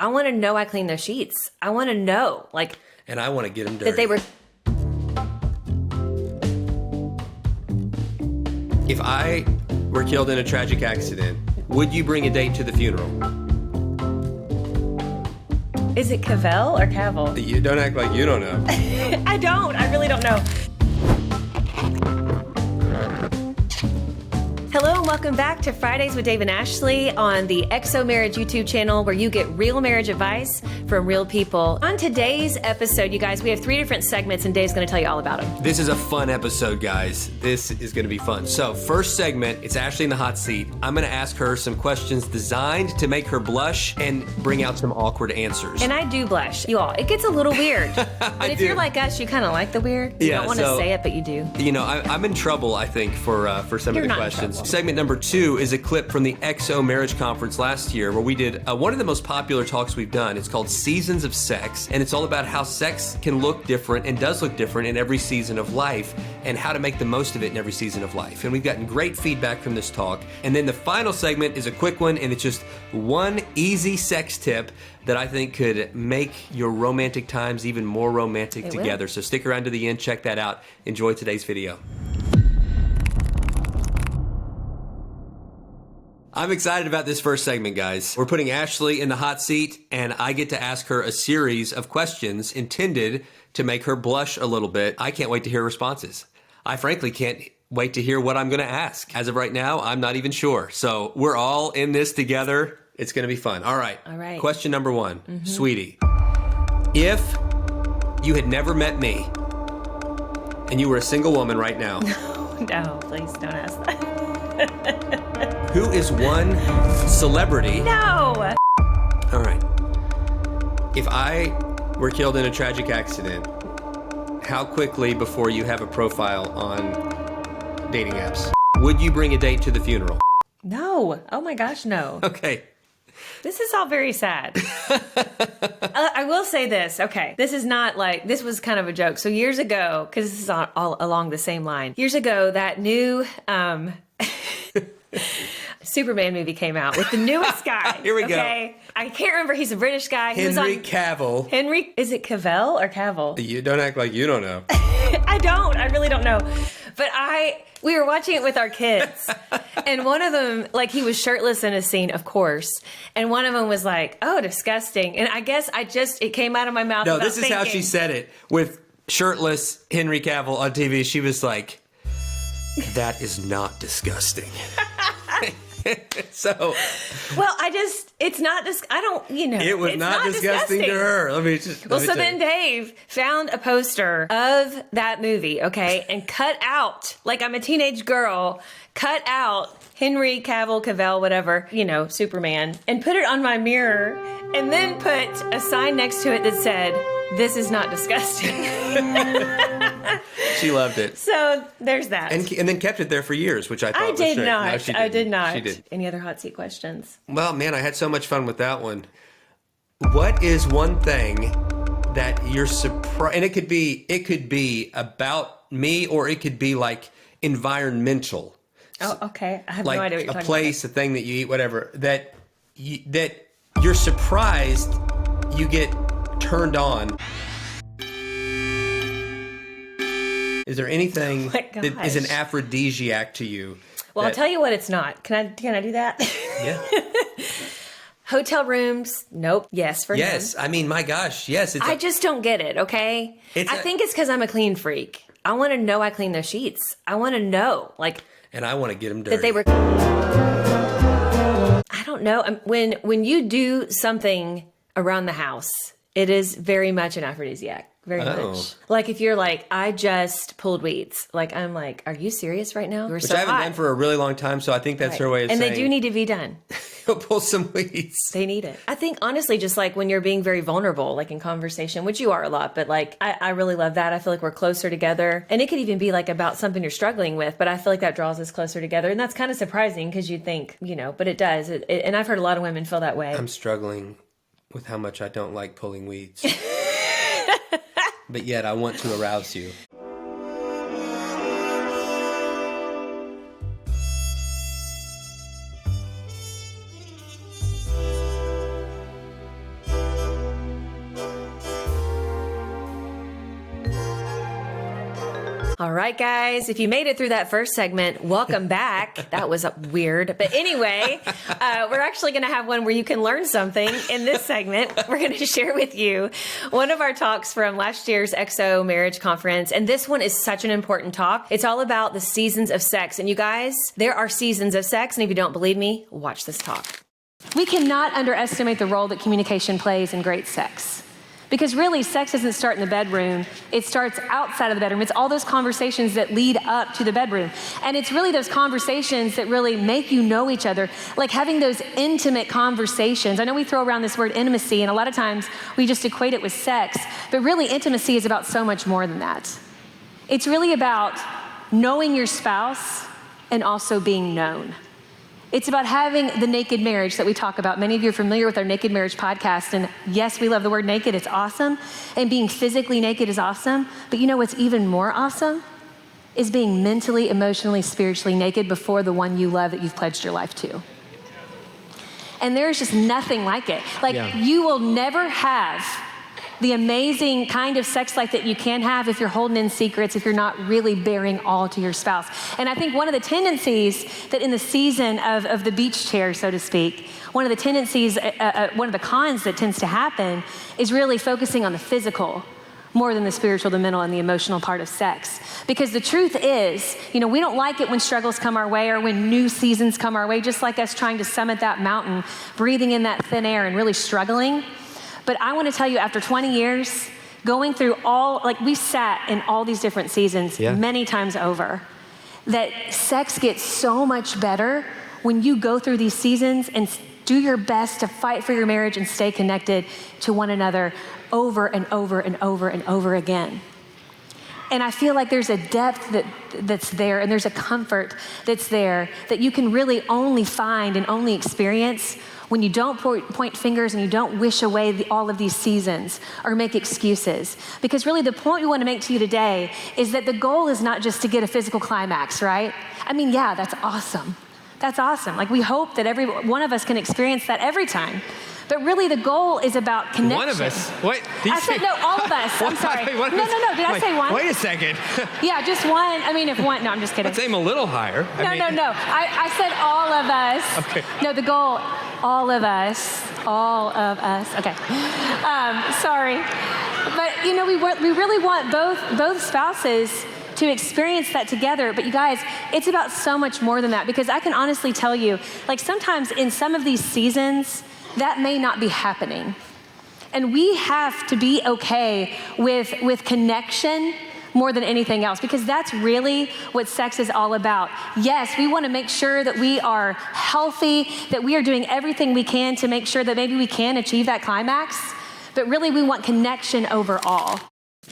I want to know I cleaned those sheets. I want to know, like, and I want to get them dirty. that they were. If I were killed in a tragic accident, would you bring a date to the funeral? Is it Cavell or Cavill? You don't act like you don't know. I don't. I really don't know. Hello and welcome back to Fridays with Dave and Ashley on the XO Marriage YouTube channel, where you get real marriage advice from real people. On today's episode, you guys, we have 3 different segments and Dave's going to tell you all about them. This is a fun episode, guys. This is going to be fun. So, first segment, it's Ashley in the hot seat. I'm going to ask her some questions designed to make her blush and bring out some awkward answers. And I do blush, you all. It gets a little weird. But if you're like us, you kind of like the weird. You don't want to say it, but you do. You know, I'm in trouble, I think, for some You're of the not in questions. trouble. Segment number 2 is a clip from the XO Marriage Conference last year, where we did one of the most popular talks we've done. It's called Seasons of Sex, and it's all about how sex can look different and does look different in every season of life, and how to make the most of it in every season of life. And we've gotten great feedback from this talk. And then the final segment is a quick one, and it's just one easy sex tip that I think could make your romantic times even more romantic together. So stick around to the end, check that out. Enjoy today's video. I'm excited about this first segment, guys. We're putting Ashley in the hot seat, and I get to ask her a series of questions intended to make her blush a little bit. I can't wait to hear responses. I frankly can't wait to hear what I'm going to ask. As of right now, I'm not even sure. So we're all in this together. It's going to be fun. All right. All right. Question number 1. Sweetie, if you had never met me and you were a single woman right now. No, please don't ask that. Who is one celebrity? No! All right. If I were killed in a tragic accident, how quickly before you have a profile on dating apps would you bring a date to the funeral? No. Oh my gosh, no. Okay. This is all very sad. I will say this. Okay. This is not like, this was kind of a joke. So years ago, because this is all along the same line. Years ago, that new Superman movie came out with the newest guy. Here we go. I can't remember. He's a British guy. Henry Cavill. Henry, is it Cavell or Cavill? You don't act like you don't know. I don't. I really don't know. But we were watching it with our kids, and one of them, like, he was shirtless in a scene, of course, and one of them was like, "Oh, disgusting." And I guess it came out of my mouth. No, this is how she said it. With shirtless Henry Cavill on TV, she was like, "That is not disgusting." So, well, it's not just, I don't, it was it's not disgusting to her. Then Dave found a poster of that movie, okay, and cut out, like I'm a teenage girl, cut out Henry Cavell, whatever, Superman, and put it on my mirror, and then put a sign next to it that said, "This is not disgusting." She loved it. So there's that. And then kept it there for years, which I thought was did strange. not. No, she I did not. She did. Any other hot seat questions? Well, man, I had so much fun with that one. What is one thing that you're surprised? And it could be about me, or it could be like environmental. Oh, okay. I have like no idea what you're a talking place, a thing that you eat, whatever. That you're surprised you get turned on. Is there anything that is an aphrodisiac to you? Well, I'll tell you what it's not. Can I do that? Yeah. Hotel rooms, nope. Yes for him. Yes, I mean, my gosh, yes. I just don't get it, okay? I think it's because I'm a clean freak. I want to know I clean those sheets. I want to know, like... And I want to get them dirty. That they were... I don't know. When you do something around the house, it is very much an aphrodisiac. Very much. Like if you're like, I just pulled weeds. Like, I'm like, are you serious right now? Which I haven't done for a really long time, so I think that's her way of saying... And they do need to be done. Go pull some weeds. They need it. I think, honestly, just like when you're being very vulnerable, like in conversation, which you are a lot, but like, I really love that. I feel like we're closer together. And it could even be like about something you're struggling with, but I feel like that draws us closer together. And that's kind of surprising because you'd think, but it does. And I've heard a lot of women feel that way. I'm struggling with how much I don't like pulling weeds. But yet I want to arouse you. All right, guys, if you made it through that first segment, welcome back. That was weird. But anyway, we're actually going to have one where you can learn something in this segment. We're going to share with you one of our talks from last year's XO Marriage Conference. And this one is such an important talk. It's all about the seasons of sex. And you guys, there are seasons of sex. And if you don't believe me, watch this talk. We cannot underestimate the role that communication plays in great sex. Because really, sex doesn't start in the bedroom. It starts outside of the bedroom. It's all those conversations that lead up to the bedroom. And it's really those conversations that really make you know each other, like having those intimate conversations. I know we throw around this word intimacy, and a lot of times we just equate it with sex, but really intimacy is about so much more than that. It's really about knowing your spouse and also being known. It's about having the naked marriage that we talk about. Many of you are familiar with our Naked Marriage podcast. And yes, we love the word naked. It's awesome. And being physically naked is awesome. But you know what's even more awesome? Is being mentally, emotionally, spiritually naked before the one you love that you've pledged your life to. And there's just nothing like it. You will never have the amazing kind of sex life that you can have if you're holding in secrets, if you're not really bearing all to your spouse. And I think one of the tendencies that in the season of the beach chair, so to speak, one of the tendencies, one of the cons that tends to happen is really focusing on the physical more than the spiritual, the mental, and the emotional part of sex. Because the truth is, we don't like it when struggles come our way or when new seasons come our way, just like us trying to summit that mountain, breathing in that thin air and really struggling. But I want to tell you, after 20 years, going through we sat in all these different seasons many times over, that sex gets so much better when you go through these seasons and do your best to fight for your marriage and stay connected to one another over and over and over and over again. And I feel like there's a depth that's there, and there's a comfort that's there that you can really only find and only experience when you don't point fingers and you don't wish away all of these seasons or make excuses. Because really the point we want to make to you today is that the goal is not just to get a physical climax, right? I mean, yeah, that's awesome. That's awesome. We hope that every one of us can experience that every time. But really, the goal is about connection. One of us? What? I said, no, all of us. I'm sorry. No. Did I say one? Wait a second. Yeah, just one. I mean, if one. No, I'm just kidding. Let's aim a little higher. No. I said all of us. Okay. No, the goal, all of us. All of us. Okay. Sorry. But, we really want both spouses to experience that together. But you guys, it's about so much more than that, because I can honestly tell you, sometimes in some of these seasons, that may not be happening. And we have to be okay with connection more than anything else, because that's really what sex is all about. Yes, we want to make sure that we are healthy, that we are doing everything we can to make sure that maybe we can achieve that climax, but really we want connection overall.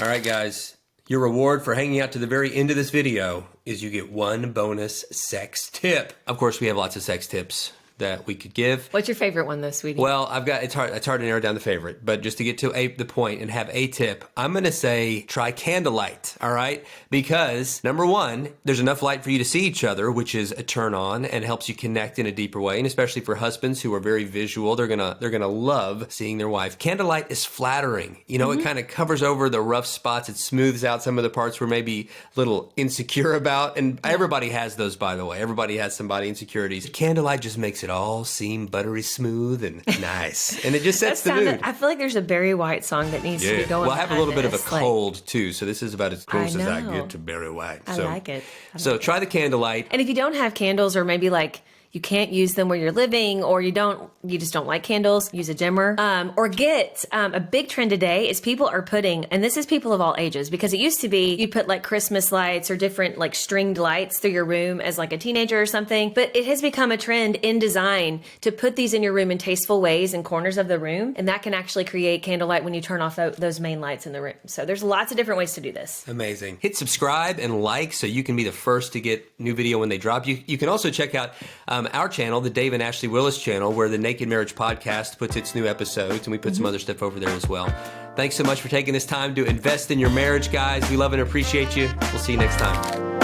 All right, guys. Your reward for hanging out to the very end of this video is you get one bonus sex tip. Of course, we have lots of sex tips that we could give. What's your favorite one though, sweetie? Well, it's hard to narrow down the favorite, but just to get to the point and have a tip, I'm going to say try candlelight, all right? Because number one, there's enough light for you to see each other, which is a turn on and helps you connect in a deeper way. And especially for husbands who are very visual, they're going to love seeing their wife. Candlelight is flattering. It kind of covers over the rough spots. It smooths out some of the parts we're maybe a little insecure about. And everybody has those, by the way. Everybody has some body insecurities. Candlelight just makes it all seem buttery smooth and nice. And it just sets the mood. I feel like there's a Barry White song that needs to be going. Well, I have a little bit of a cold too, so this is about as close as I get to Barry White. I like it. So try the candlelight. And if you don't have candles, or maybe you can't use them where you're living, or you just don't like candles, use a dimmer. Or get a big trend today is people are putting, and this is people of all ages, because it used to be you'd put Christmas lights or different stringed lights through your room as a teenager or something. But it has become a trend in design to put these in your room in tasteful ways in corners of the room. And that can actually create candlelight when you turn off those main lights in the room. So there's lots of different ways to do this. Amazing. Hit subscribe and like so you can be the first to get new video when they drop. You can also check out our channel, the Dave and Ashley Willis channel, where the Naked Marriage Podcast puts its new episodes, and we put some other stuff over there as well. Thanks so much for taking this time to invest in your marriage, guys. We love and appreciate you. We'll see you next time.